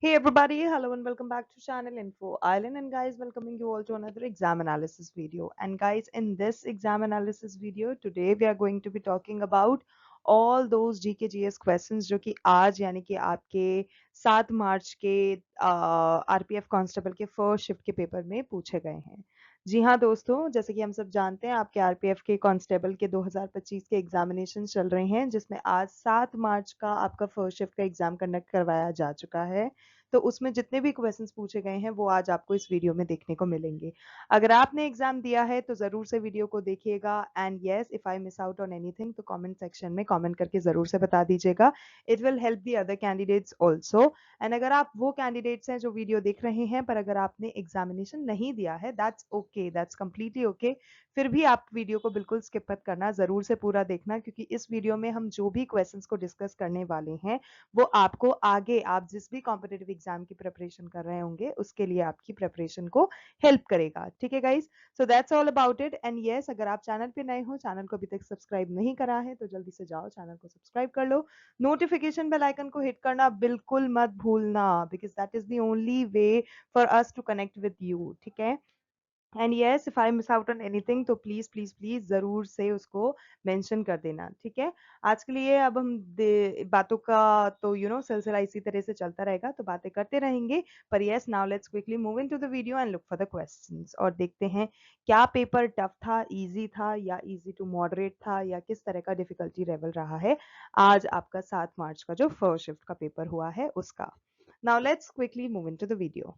Hey everybody, hello and welcome back to Channel Info Island, and guys, welcoming you all to another exam analysis video. And guys, in this exam analysis video today we are going to be talking about all those GK GS questions जो कि आज यानी कि आपके 7 मार्च के RPF constable के first shift के paper में पूछे गए हैं। जी हाँ दोस्तों, जैसे कि हम सब जानते हैं आपके आरपीएफ के कांस्टेबल के 2025 के एग्जामिनेशन चल रहे हैं, जिसमें आज 7 मार्च का आपका फर्स्ट शिफ्ट का एग्जाम कंडक्ट करवाया जा चुका है। तो उसमें जितने भी क्वेश्चंस पूछे गए हैं वो आज आपको इस वीडियो में देखने को मिलेंगे। अगर आपने एग्जाम दिया है तो जरूर से वीडियो को देखिएगा, and yes, if I miss out on anything तो कमेंट सेक्शन में कमेंट करके जरूर से बता दीजिएगा। It will help the other candidates also. And अगर आप वो कैंडिडेट्स हैं जो वीडियो देख रहे हैं पर अगर आपने एग्जामिनेशन नहीं दिया है, that's okay, that's completely okay. फिर भी आप वीडियो को बिल्कुल स्किप मत करना, जरूर से पूरा देखना, क्योंकि इस वीडियो में हम जो भी क्वेश्चंस को डिस्कस करने वाले हैं वो आपको आगे आप जिस भी कॉम्पिटिटिव एग्जाम की प्रिपरेशन कर रहे होंगे उसके लिए आपकी प्रिपरेशन को हेल्प करेगा। ठीक है guys, so that's all about it. And yes, अगर आप चैनल पे नए हो, चैनल को अभी तक सब्सक्राइब नहीं करा है तो जल्दी से जाओ चैनल को सब्सक्राइब कर लो। नोटिफिकेशन बेल आइकन को हिट करना बिल्कुल मत भूलना, because that is the only way for us to connect with you. ठीक है, and yes, if I miss out on anything तो प्लीज प्लीज प्लीज जरूर से उसको मेंशन कर देना। ठीक है, आज के लिए अब हम बातों का तो सिलसिला इसी तरह से चलता रहेगा, तो बातें करते रहेंगे। पर yes, now let's quickly move into the video and look for the questions, और देखते हैं क्या पेपर टफ था, इजी था, या इजी टू मॉडरेट था, या किस तरह का डिफिकल्टी लेवल रहा है आज आपका 7 मार्च का जो फर्स्ट शिफ्ट का पेपर हुआ है उसका। Now let's quickly move into the video.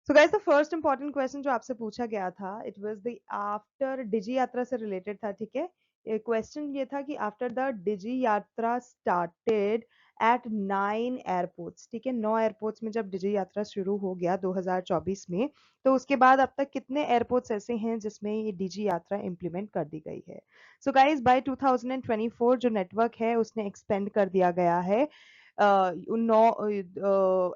So guys, the first important question जो आपसे पूछा गया था, इट वाज द आफ्टर डिजी यात्रा से रिलेटेड था। ठीक है, क्वेश्चन ये था कि आफ्टर द डिजी यात्रा स्टार्टेड एट 9 एयरपोर्ट्स। ठीक है, 9 एयरपोर्ट्स में जब डिजी यात्रा शुरू हो गया 2024 में, तो उसके बाद अब तक कितने एयरपोर्ट्स ऐसे हैं जिसमें ये डिजी यात्रा इंप्लीमेंट कर दी गई है। सो गाइस, बाय 2024 जो नेटवर्क है उसने एक्सपेंड कर दिया गया है उन 9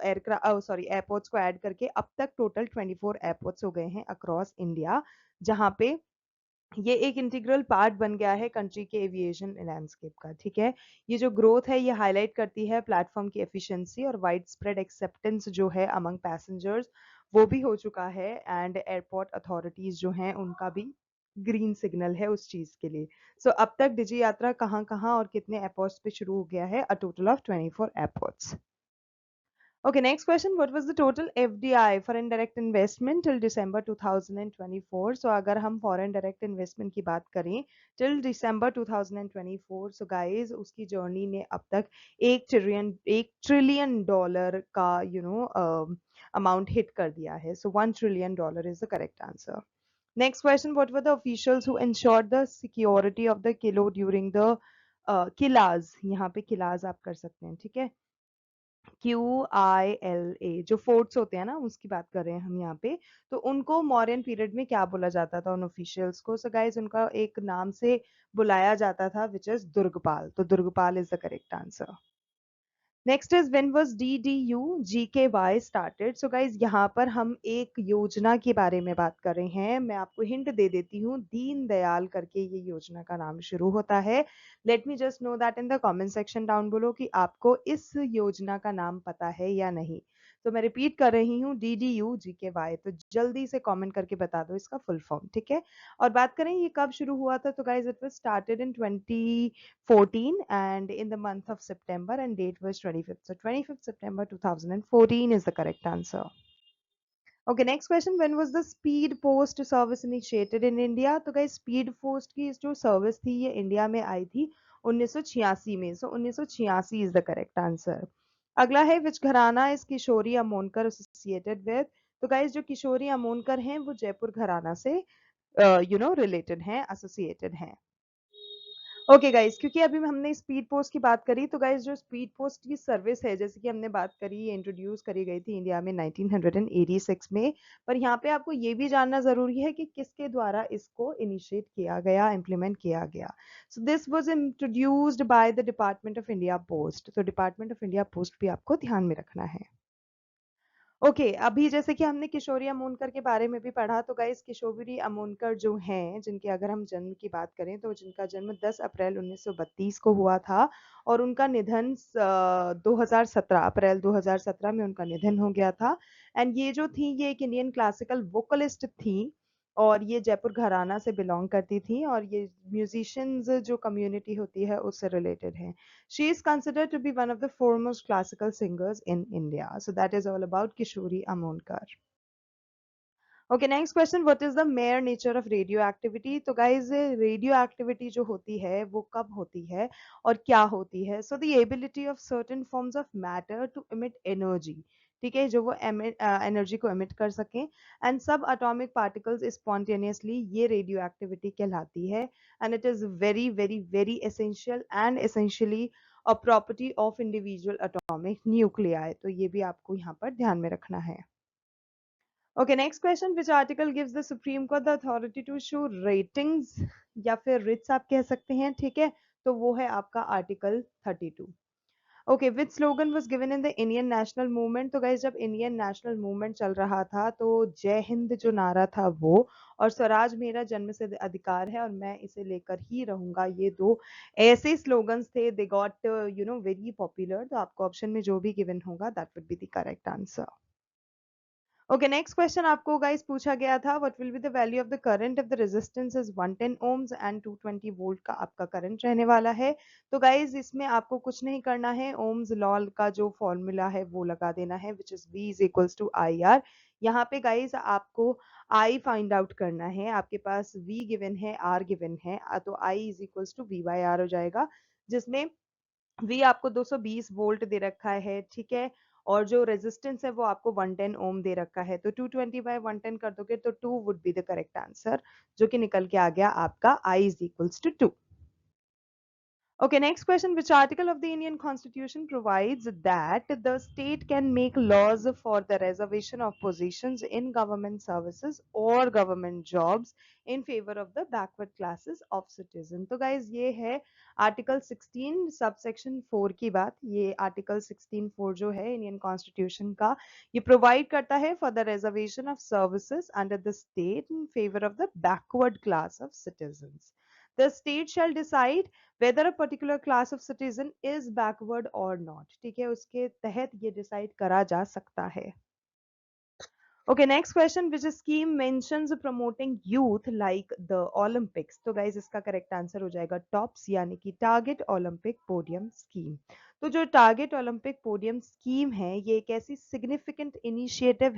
एयरपोर्ट्स को ऐड करके अब तक टोटल 24 एयरपोर्ट्स हो गए हैं अक्रॉस इंडिया, जहां पे ये एक इंटीग्रल पार्ट बन गया है कंट्री के एविएशन लैंडस्केप का। ठीक है, ये जो ग्रोथ है ये हाईलाइट करती है प्लेटफॉर्म की एफिशिएंसी और वाइड स्प्रेड एक्सेप्टेंस जो है अमंग पैसेंजर्स, वो भी हो चुका है। एंड एयरपोर्ट अथॉरिटीज जो हैं उनका भी ग्रीन सिग्नल है उस चीज के लिए। सो अब तक डिजी यात्रा कहाँ कहाँ और कितने एयरपोर्ट्स पे शुरू हो गया है? A total of 24 airports. Okay, next question. What was the total FDI, foreign direct investment, till December 2024? So अगर हम foreign direct investment की बात करें till December 2024, so guys उसकी जर्नी ने अब तक एक ट्रिलियन डॉलर का अमाउंट हिट कर दिया है। So $1 trillion is the correct answer. Next question. What were the officials who ensured the security of the kilo during the किलाज? यहाँ पे किलाज आप कर सकते हैं। ठीक है, QILA, जो फोर्ट्स होते हैं ना उसकी बात कर रहे हैं हम यहाँ पे। तो उनको मौर्यन पीरियड में क्या बोला जाता था उन ऑफिशियल्स को? सो गाइस, उनका एक नाम से बुलाया जाता था विच इज दुर्गपाल। तो Durgapal is the correct answer. Next is when was DDU GKY started? So guys, यहाँ पर हम एक योजना के बारे में बात कर रहे हैं। मैं आपको हिंट दे देती हूँ, दीन दयाल करके ये योजना का नाम शुरू होता है। Let me just know that in the comment section down below कि आपको इस योजना का नाम पता है या नहीं। तो मैं रिपीट कर रही हूँ, DDU GKY, तो जल्दी से कमेंट करके बता दो इसका फुल फॉर्म। ठीक है, और बात करें ये कब शुरू हुआ था, तो guys it was started in 2014 and in the month of September, and date was 25th. So 25th September 2014 is the correct answer. Okay, next question. When was the speed post service initiated in India? तो guys, speed post की जो service थी ये India में आई थी 1986 में। So 1986 is the correct answer. अगला है which घराना is Kishori Amonkar associated with? तो guys, जो किशोरी अमोनकर हैं वो जयपुर घराना से रिलेटेड हैं, एसोसिएटेड हैं। ओके गाइस, क्योंकि अभी हमने स्पीड पोस्ट की बात करी, तो गाइस जो स्पीड पोस्ट की सर्विस है जैसे कि हमने बात करी, ये इंट्रोड्यूस करी गई थी इंडिया में 1986 में। पर यहाँ पे आपको ये भी जानना जरूरी है कि किसके द्वारा इसको इनिशिएट किया गया, इम्प्लीमेंट किया गया। So this was introduced by the department of India post. तो डिपार्टमेंट ऑफ इंडिया पोस्ट भी आपको ध्यान में रखना है। ओके, अभी जैसे कि हमने किशोरी अमोनकर के बारे में भी पढ़ा, तो गाइस किशोरी अमोनकर जो हैं, जिनके अगर हम जन्म की बात करें तो जिनका जन्म 10 अप्रैल 1932 को हुआ था और उनका निधन 2017 अप्रैल 2017 में उनका निधन हो गया था। एंड ये जो थी ये एक इंडियन क्लासिकल वोकलिस्ट थी और ये जयपुर घराना से बिलोंग करती थी और ये म्यूजिशियंस जो कम्युनिटी होती है उससे रिलेटेड है। She is considered to be one of the foremost classical singers in India. So that is all about Kishori Amonkar. Okay, next question. What is the mere nature of radioactivity? तो guys, radioactivity जो होती है वो कब होती है और क्या होती है? So the ability of certain forms of matter to emit energy. ठीक है, जो वो एनर्जी को emit कर सकें and सब atomic particles spontaneously, ये radioactivity कहलाती है and it is very very very essential and essentially a property of individual atomic nuclei. तो ये भी आपको यहाँ पर ध्यान में रखना है. Okay, next question. Which article gives the Supreme Court the authority to issue ratings या फिर writs आप कह सकते हैं, ठीक है? तो वो है आपका article 32. Okay, which slogan was given in the Indian national movement? तो गाइस जब इंडियन नेशनल मूवमेंट चल रहा था तो जय हिंद जो नारा था वो और स्वराज मेरा जन्मसिद्ध अधिकार है और मैं इसे लेकर ही रहूंगा, ये दो ऐसे स्लोगन्स थे. They got very popular. तो आपको ऑप्शन में जो भी गिवन होगा that would be the correct answer. Okay, next question आपको गाइस पूछा गया था what will be the value of the current if the resistance is 110 ohms and 220 volt का आपका करंट रहने वाला है. तो गाइस इसमें आपको कुछ नहीं करना है, ओम्स लॉ का जो फॉर्मूला है वो लगा देना है which is V is equals to I R. यहाँ पे गाइस आपको I फाइंड आउट करना है. आपके पास V गिवन है, R गिवन है, तो I is equals to V by R हो जाएगा, जिसमें V आपको 220 वोल्ट दे रखा है, ठीक है, और जो रेजिस्टेंस है वो आपको 110 ओम दे रखा है. तो 220 बाय 110 कर दोगे तो 2 would be the correct answer, जो कि निकल के आ गया आपका I is equals to 2. Okay, next question. Which article of the Indian Constitution provides that the state can make laws for the reservation of positions in government services or government jobs in favor of the backward classes of citizen? तो guys ये है article 16 subsection 4 की बात. ये article 16(4) जो है Indian constitution का, ये प्रोवाइड करता है for the reservation of services under the state in favour of the backward class of citizens. The state shall decide whether a particular class of citizen is backward or not. ठीक है, उसके तहत ये decide करा जा सकता है. Okay, next question. Which scheme mentions promoting youth like the Olympics? तो guys इसका करेक्ट आंसर हो जाएगा टॉप्स यानी कि टारगेट ओलंपिक पोडियम स्कीम. तो जो टारगेट ओलंपिक पोडियम स्कीम है ये एक ऐसी सिग्निफिकेंट इनिशिएटिव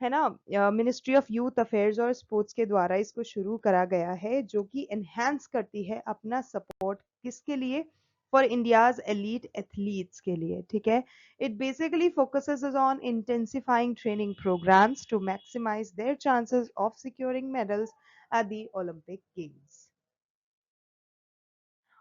है ना, मिनिस्ट्री ऑफ यूथ अफेयर्स और स्पोर्ट्स के द्वारा इसको शुरू करा गया है, जो कि एनहांस करती है अपना सपोर्ट किसके लिए? फॉर इंडियाज एलीट एथलीट्स के लिए, ठीक है. It basically focuses on intensifying training programmes to maximise their chances of securing medals at the Olympic games.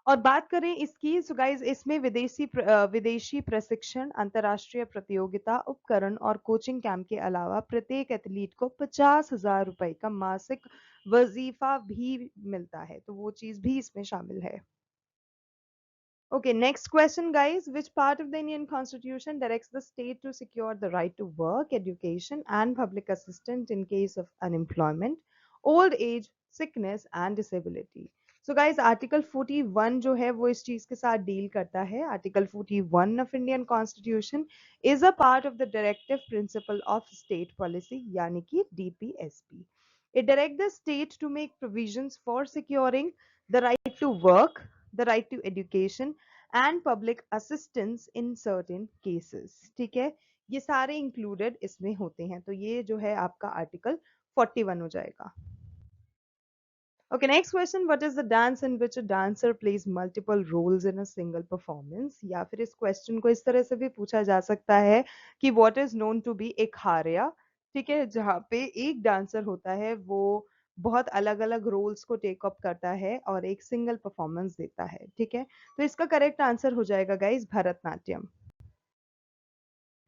और बात करें इसकी, सो गाइस इसमें विदेशी प्रशिक्षण, अंतर्राष्ट्रीय प्रतियोगिता, उपकरण और कोचिंग कैंप के अलावा प्रत्येक एथलीट को 50,000 रुपए का मासिक वजीफा भी मिलता है, तो वो चीज भी इसमें शामिल है. Okay, next question, guys. Which part of the Indian Constitution directs the state to secure the right to work, education, and public assistance in case of unemployment, old age, sickness, and disability? So, guys, Article 41 जो है वो इस चीज के साथ deal करता है. Article 41 of Indian Constitution is a part of the directive principle of state policy, यानी कि DPSP. It directs the state to make provisions for securing the right to work, the right to education and public assistance in certain cases. ठीक है, ये सारे included इसमें होते हैं, तो ये जो है आपका आर्टिकल 41 हो जाएगा. Okay, next question. What is the dance in which a dancer plays multiple roles in a single performance? या फिर इस क्वेश्चन को इस तरह से भी पूछा जा सकता है कि what is known to be एक हारिया, ठीक है, जहाँ पे एक डांसर होता है वो बहुत अलग अलग रोल्स को टेक अप करता है और एक सिंगल परफॉर्मेंस देता है, ठीक है. तो इसका करेक्ट आंसर हो जाएगा गाइस भरतनाट्यम.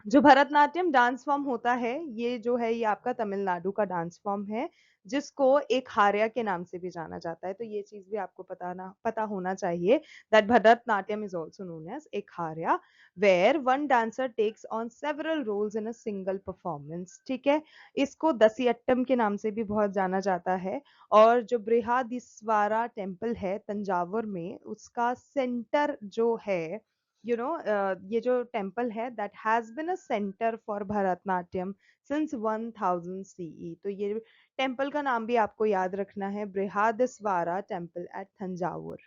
जो भरतनाट्यम डांस फॉर्म होता है, ये जो है ये आपका तमिलनाडु का डांस फॉर्म है, जिसको एक हार्या के नाम से भी जाना जाता है। तो ये चीज भी आपको पता होना चाहिए, that Bharatanatyam is also known as Ekaharya, where one dancer takes on several roles in a single performance. ठीक है, इसको दसियट्टम के नाम से भी बहुत जाना जाता है। और जो बृहदीश्वरा टेम्पल है तंजावुर में, उसका सेंटर जो है, ये जो टेम्पल है, that has been a centre for Bharatanatyam since 1000 CE. तो ये टेम्पल का नाम भी आपको याद रखना है, बृहदीश्वरा टेम्पल एट तंजावुर।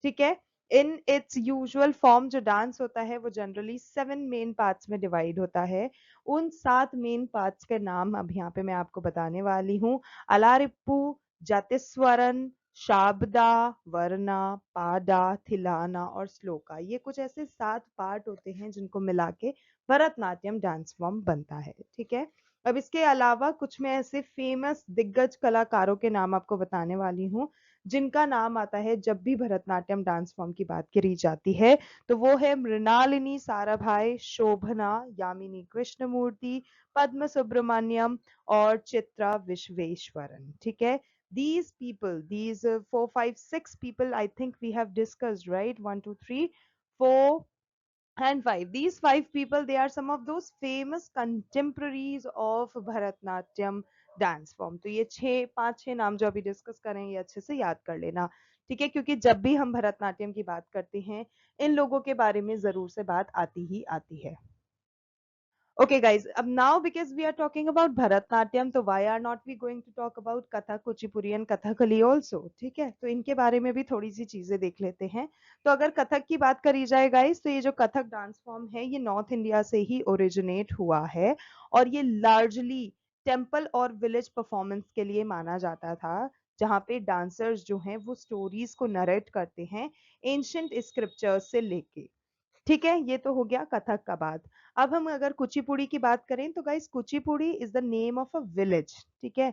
ठीक है, इन इट्स यूजुअल फॉर्म जो डांस होता है वो जनरली 7 मेन पार्ट्स में डिवाइड होता है। उन 7 मेन पार्ट्स के नाम अब यहाँ पे मैं आपको बताने वाली हूँ। अलारिप्पू, जातिस्वरन, शाबदा, वर्ना, पाडा, थिलाना और श्लोका। ये कुछ ऐसे 7 पार्ट होते हैं जिनको मिला के भरतनाट्यम डांस फॉर्म बनता है। ठीक है, अब इसके अलावा कुछ मैं ऐसे फेमस दिग्गज कलाकारों के नाम आपको बताने वाली हूँ, जिनका नाम आता है जब भी भरतनाट्यम डांस फॉर्म की बात करी जाती है। तो वो है मृणालिनी साराभाई, शोभना, यामिनी कृष्णमूर्ति, पद्म सुब्रमण्यम और चित्रा विश्वेश्वरन। ठीक है, these people, these 4 5 6 people, I think we have discussed, right? 1 2 3 4 and 5, these 5 people, they are some of those famous contemporaries of Bharatnatyam dance form. तो ये 5 6 नाम जो अभी डिस्कस करें, ये अच्छे से याद कर लेना। ठीक है, क्योंकि जब भी हम भरतनाट्यम की बात करते हैं, इन लोगों के बारे में जरूर से बात आती ही आती है। Okay, guys. Now, because we are talking about Bharatnatyam, तो why are not we going to talk about Kathak, Kuchipudi and Kathakali also? ठीक है, तो इनके बारे में भी थोड़ी सी चीजें देख लेते हैं। तो अगर कथक की बात करी जाए गाइस, तो ये जो कथक डांस फॉर्म है, ये नॉर्थ इंडिया से ही ओरिजिनेट हुआ है। और ये लार्जली टेम्पल और विलेज परफॉर्मेंस के लिए माना जाता था, जहाँ पे डांसर्स जो हैं वो स्टोरीज को नरेट करते हैं एंशंट स्क्रिप्चर्स से लेके। ठीक है, ये तो हो गया कथक का बात। अब हम अगर कुचिपुड़ी की बात करें, तो guys Kuchipudi is the name of a village. ठीक है,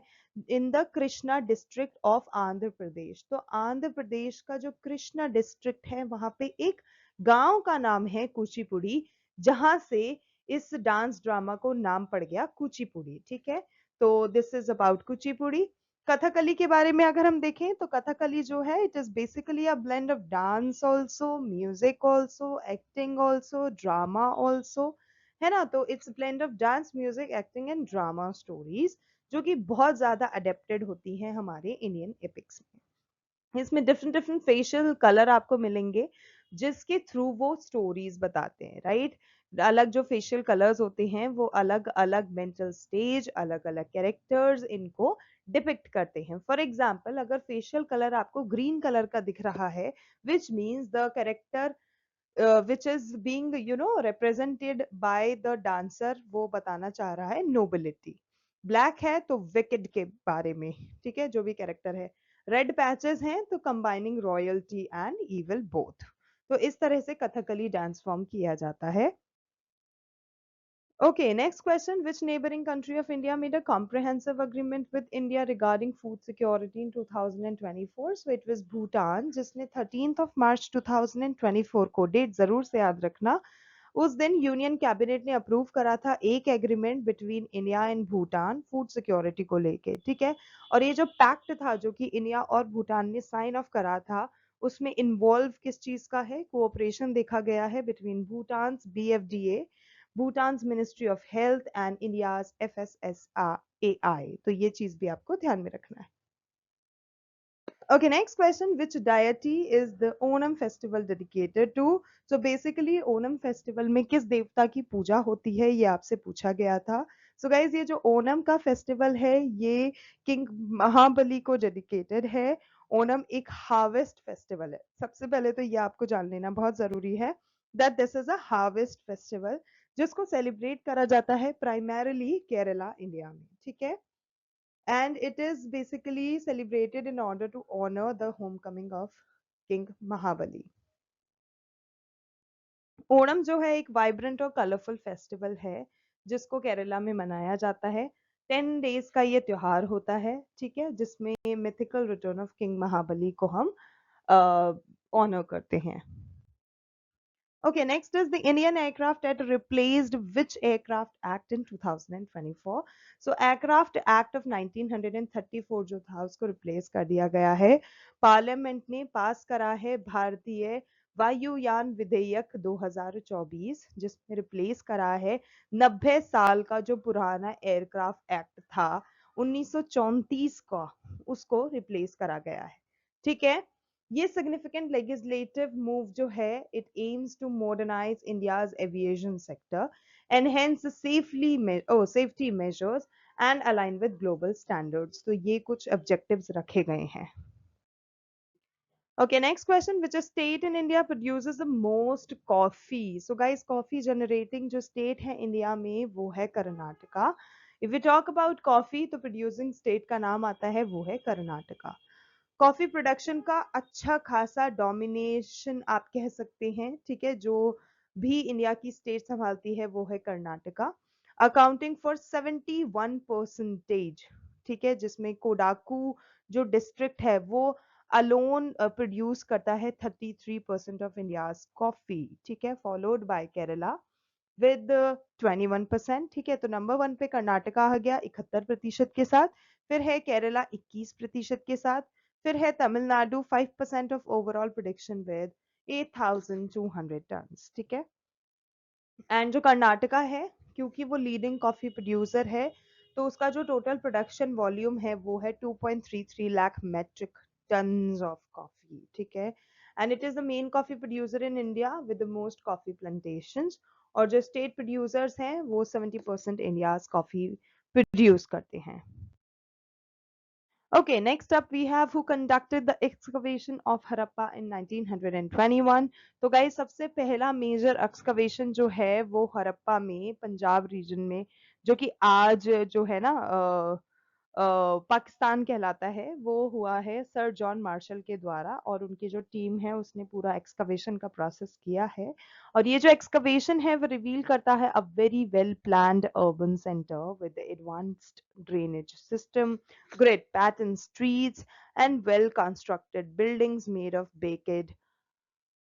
in the Krishna district of Andhra Pradesh. तो आंध्र प्रदेश का जो कृष्णा डिस्ट्रिक्ट है, वहां पे एक गांव का नाम है कुचिपुड़ी, जहां से इस डांस ड्रामा को नाम पड़ गया कुचिपुड़ी। ठीक है, तो this is about Kuchipudi. Kathakali के बारे में अगर हम देखें, तो कथकली जो है, it is basically a blend of dance also, music also, acting also, drama also, है ना। तो it's blend of dance, music, acting and drama stories, जो कि बहुत ज्यादा अडेप्टेड होती हैं हमारे इंडियन एपिक्स में। इसमें डिफरेंट डिफरेंट फेशियल कलर आपको मिलेंगे, जिसके थ्रू वो स्टोरीज बताते हैं, राइट। अलग जो फेशियल कलर्स होते हैं, वो अलग अलग मेंटल स्टेज, अलग अलग कैरेक्टर्स इनको डिपिक्ट करते हैं। फॉर एग्जाम्पल, अगर फेशियल कलर आपको ग्रीन कलर का दिख रहा है, which means the character which is being represented by the dancer, वो बताना चाह रहा है नोबिलिटी। ब्लैक है तो विकेड के बारे में, ठीक है, जो भी कैरेक्टर है। रेड पैचेस हैं तो combining royalty and evil both. तो इस तरह से कथकली डांस फॉर्म किया जाता है। Okay, next question. Which neighboring country of India made a comprehensive agreement with India regarding food security in 2024? So it was Bhutan, जिसने 13th of March 2024 को, date जरूर से याद रखना, उस दिन यूनियन कैबिनेट ने अप्रूव करा था एक agreement between India and Bhutan food security को लेके। ठीक है, और ये जो पैक्ट था जो कि इंडिया और भूटान ने साइन ऑफ करा था, उसमें इन्वॉल्व किस चीज का है, कोऑपरेशन देखा गया है between Bhutan BFDA, Bhutan ministry of health and India FSSAI। तो ये चीज भी आपको ध्यान में रखना है। Okay, next question. Which deity is the Onam festival dedicated to? So basically Onam festival में किस देवता की पूजा होती है, ये आपसे पूछा गया था। So guys, ये जो ओनम का फेस्टिवल है, ये किंग महाबली को डेडिकेटेड है। ओनम एक हार्वेस्ट फेस्टिवल है। सबसे पहले तो ये आपको जान लेना बहुत जरूरी है that this is a harvest festival, जिसको सेलिब्रेट करा जाता है प्राइमरली केरला, इंडिया में। ठीक है, and it is basically celebrated in order to honor the homecoming of King Mahabali. Onam जो है एक वाइब्रेंट और कलरफुल फेस्टिवल है, जिसको केरला में मनाया जाता है। 10 डेज का ये त्योहार होता है, ठीक है, जिसमें मिथिकल रिटर्न ऑफ किंग महाबली को हम ऑनर करते हैं। Okay, next is the Indian Aircraft Act replaced which Aircraft Act in 2024? So Aircraft Act of 1934 जो था उसको रिप्लेस कर दिया गया है. पार्लियामेंट ने पास करा है भारतीय वायुयान विधेयक 2024 जिसमें रिप्लेस करा है 90 साल का जो पुराना एयरक्राफ्ट एक्ट था 1934 का, उसको रिप्लेस करा गया है. ठीक है. ये सिग्निफिकेंट लेजिस्लेटिव मूव जो है it aims to modernise India's aviation sector, enhance safety measures and align with global standards. तो ये कुछ ऑब्जेक्टिव्स रखे गए हैं. Okay, next question. Which state in India produces the most coffee? So guys, coffee generating जो state है India में वो है Karnataka. If we talk about coffee, तो producing state का नाम आता है वो है कर्नाटका. कॉफी प्रोडक्शन का अच्छा खासा डोमिनेशन आप कह सकते हैं. ठीक है. जो भी इंडिया की स्टेट संभालती है वो है कर्नाटका, अकाउंटिंग फॉर 71%. ठीक है. जिसमें कोडाकू जो डिस्ट्रिक्ट है वो अलोन प्रोड्यूस करता है 33% ऑफ इंडियाज कॉफी. ठीक है. Followed by Kerala with 21%. ठीक है. तो नंबर वन पे कर्नाटका आ गया 71% के साथ, फिर है केरला 21% के साथ, फिर है Tamil Nadu 5% of overall production with 8,200 tons. ठीक है. एंड जो कर्नाटका है क्योंकि वो लीडिंग कॉफी प्रोड्यूसर है तो उसका जो टोटल प्रोडक्शन वॉल्यूम है वो है 2.33 lakh metric tons of coffee. ठीक है. And it is the main coffee producer in India with the most coffee plantations. और जो स्टेट प्रोड्यूसर्स हैं वो 70% इंडिया कॉफी प्रोड्यूस करते हैं. Okay, next up we have who conducted the excavation of Harappa in 1921. तो guys सबसे पहला major excavation जो है वो हरप्पा में पंजाब रीजन में जो कि आज जो है ना पाकिस्तान कहलाता है वो हुआ है सर जॉन मार्शल के द्वारा और उनकी जो टीम है उसने पूरा एक्सकवेशन का प्रोसेस किया है. और ये जो एक्सकवेशन है वो रिवील करता है a very well planned urban centre with advanced drainage system, great pattern streets and well constructed buildings made of baked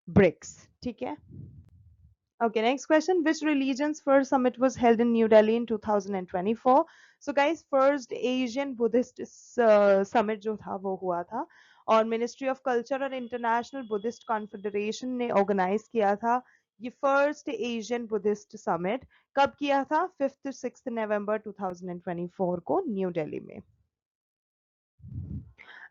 bricks. ठीक है. Okay, next question. Which religion's first summit was held in New Delhi in 2024? So guys, first Asian Buddhist summit जो था वो हुआ था और Ministry of Culture और International Buddhist Confederation ने organize किया था ये फर्स्ट एशियन बुद्धिस्ट समिट. कब किया था? 5th to 6th नवंबर 2024 को न्यू दिल्ली में.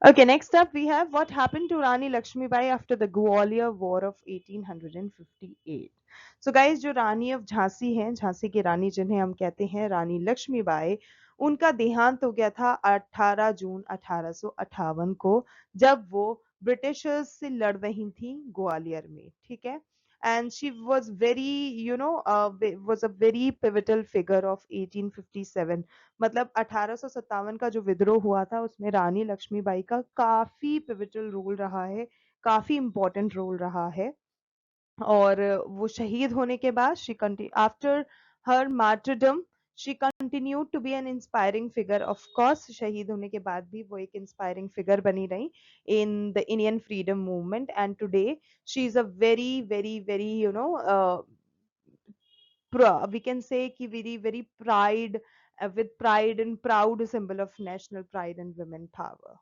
Okay, next up we have what happened to Rani Lakshmibai after the Gwalior War of 1858. So guys, जो रानी ऑफ झांसी हैं, झांसी की रानी जिन्हें हम कहते हैं रानी लक्ष्मीबाई, उनका देहांत हो गया था 18 जून 1858 को जब वो ब्रिटिशर्स से लड़ रही थी ग्वालियर में. ठीक है. And she was very was a very pivotal figure of 1857. मतलब 1857 का जो विद्रोह हुआ था उसमें रानी लक्ष्मीबाई का काफी पिविटल रोल रहा है, काफी इंपॉर्टेंट रोल रहा है. और वो शहीद होने के बाद after her martyrdom she continued to be an inspiring figure. Of course शहीद होने के बाद भी वो एक इंस्पायरिंग फिगर बनी रही in the Indian freedom movement. And today she is a very very very we can say ki very pride with pride and proud symbol of national pride and women power.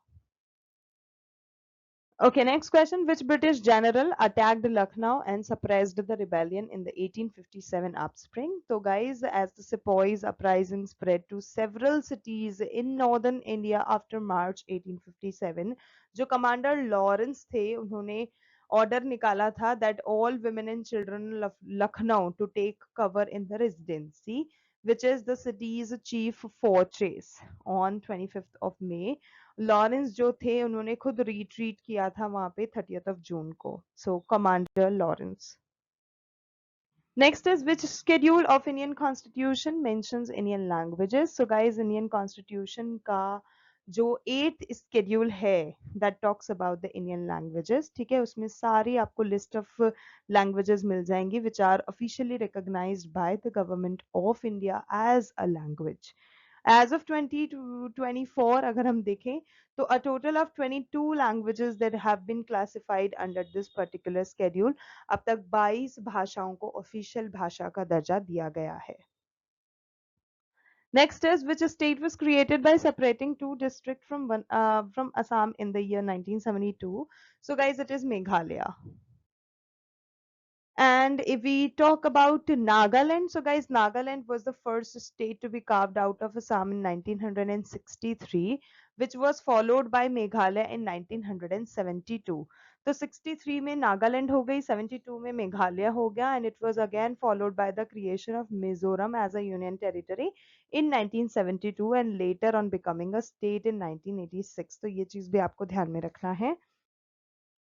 Okay, next question. Which British general attacked Lucknow and suppressed the rebellion in the 1857 upspring? So guys, as the Sepoys uprising spread to several cities in northern India after March 1857, जो commander Lawrence थे उन्होंने order निकाला था that all women and children of Lucknow to take cover in the residency, which is the city's chief fortress. On 25th of May, Lawrence जो थे उन्होंने खुद retreat किया था वहां पे 30th of June को. So commander Lawrence. Next is which schedule of Indian Constitution mentions Indian languages? So guys, Indian Constitution का जो 8th schedule है that talks about the Indian languages. ठीक है. उसमें सारी आपको list of languages मिल जाएंगी which are officially recognized by the government of India as a language. As of 2024 अगर हम देखें तो a total of 22 languages that have been classified under this particular schedule. अब तक 22 भाषाओं को ऑफिशियल भाषा का दर्जा दिया गया है. Next is which state was created by separating two districts from Assam in the year 1972. So guys, it is Meghalaya. And if we talk about Nagaland, so guys, Nagaland was the first state to be carved out of Assam in 1963, which was followed by Meghalaya in 1972. तो 63 में नागालैंड हो गई, 72 में मेघालय हो गया, and it was again followed by the creation of Mizoram as a union territory in 1972 and later on becoming a state in 1986. तो ये चीज भी आपको ध्यान में रखना है.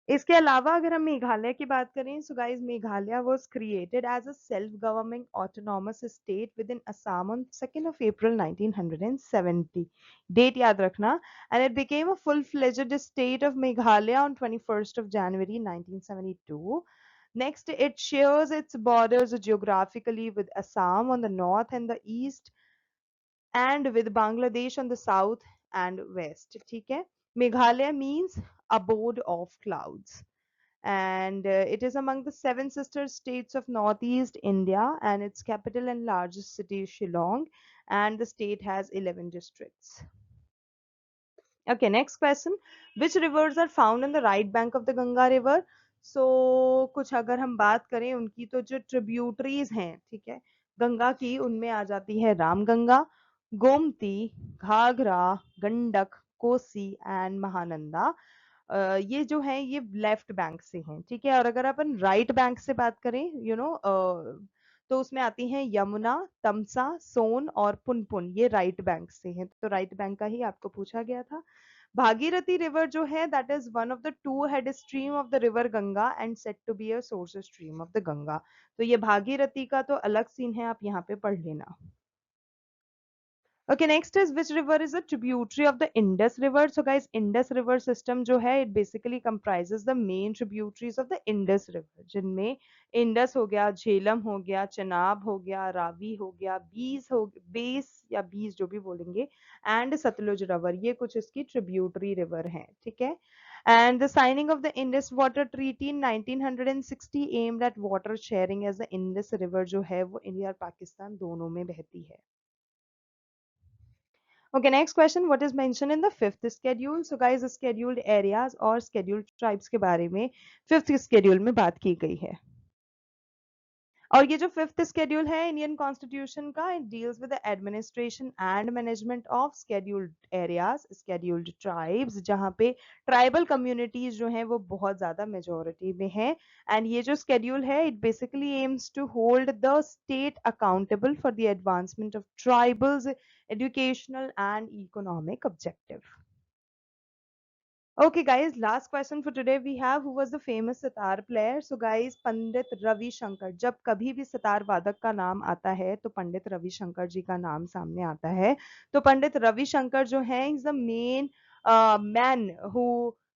इसके अलावा अगर हम मेघालय की बात करें, so guys Meghalaya was created as a self governing autonomous state within Assam on 2nd of April 1970. Date याद रखना. And it became a full fledged state of Meghalaya on 21st of January 1972. Next, it shares its borders geographically with Assam on the north and the east and with Bangladesh on the south and west. ठीक है. Meghalaya means abode of clouds, and it is among the seven sister states of northeast India, and its capital and largest city is Shillong, and the state has 11 districts. Okay, next question. Which rivers are found on the right bank of the Ganga river? So कुछ अगर हम बात करें उनकी तो जो tributaries हैं, ठीक है, गंगा की, उनमें आ जाती है रामगंगा, गोमती, घाघरा, गंडक, कोसी एंड महानंदा. ये जो है ये लेफ्ट बैंक से हैं, ठीक है. और अगर अपन राइट बैंक से बात करें, तो उसमें आती हैं यमुना, तमसा, सोन और पुनपुन. ये राइट बैंक से हैं, तो राइट बैंक का ही आपको पूछा गया था. भागीरथी रिवर जो है that is one of the two head stream of the river Ganga and set to be a source stream of the Ganga. तो ये भागीरथी का तो अलग सीन है, आप यहाँ पे पढ़ लेना. Okay, next is which river is a tributary of the Indus River? So guys, Indus River system जो है it basically comprises the main tributaries of the Indus River, जिनमें Indus हो गया, झेलम हो गया, चनाब हो गया, रावी हो गया, बेस या बीस जो भी बोलेंगे, and सतलुज river. ये कुछ इसकी tributary river हैं, ठीक है. And the signing of the Indus Water Treaty in 1960 aimed at water sharing as the Indus River जो है वो इंडिया और पाकिस्तान दोनों में बहती है. Okay, next question. What is mentioned in the fifth schedule? So guys, scheduled areas और scheduled tribes के बारे में fifth schedule में बात की गई है. और ये जो फिफ्थ शेड्यूल है इंडियन कॉन्स्टिट्यूशन का, it deals with the administration and management of scheduled areas, scheduled tribes, जहाँ पे ट्राइबल कम्युनिटीज जो हैं वो बहुत ज्यादा मेजोरिटी में है. एंड ये जो शेड्यूल है it basically aims to hold the state accountable for the advancement of tribals educational and economic objective. Okay, guys, last question for today we have who was the famous sitar player? So, guys, Pandit Ravi Shankar. जब कभी भी सितार वादक का नाम आता है तो पंडित रवि शंकर जी का नाम सामने आता है. तो पंडित रवि शंकर जो है is the main man who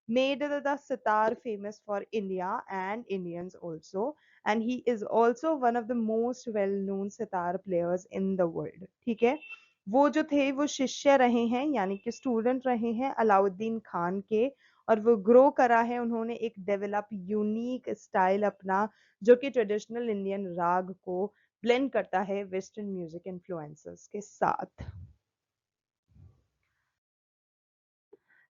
made the sitar famous for India and Indians also, and he is also one of the most well-known sitar players in the world. ठीक है. वो जो थे वो शिष्य रहे हैं, यानी कि स्टूडेंट रहे हैं अलाउद्दीन खान के, और वो ग्रो करा है उन्होंने एक डेवलप यूनिक स्टाइल अपना, जो कि ट्रेडिशनल इंडियन राग को ब्लेंड करता है वेस्टर्न म्यूजिक इन्फ्लुएंसेस के साथ.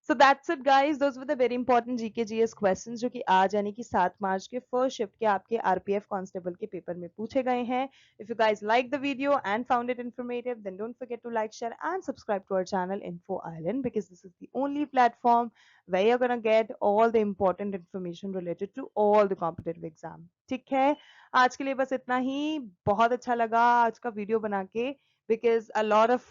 So that's it guys, those were the very important GK GS questions जो कि आज यानी कि 7 मार्च के फर्स्ट शिफ्ट के आपके RPF कांस्टेबल के पेपर में पूछे गए हैं. If you guys like the video and found it informative, then don't forget to like, share and subscribe to our channel Info Island, because this is the only platform where you're gonna get all the important information related to all the competitive exam. ठीक है, आज के लिए बस इतना ही. बहुत अच्छा लगा आज का वीडियो बना के, because a lot of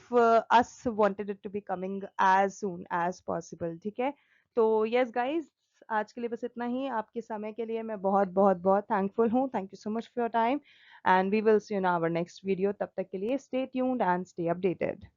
us wanted it to be coming as soon as possible. ठीक है, तो yes guys, आज के लिए बस इतना ही. आपके समय के लिए मैं बहुत बहुत बहुत थैंकफुल हूँ. Thank you so much for your time, and we will see you in our next video. तब तक के लिए stay tuned and stay updated.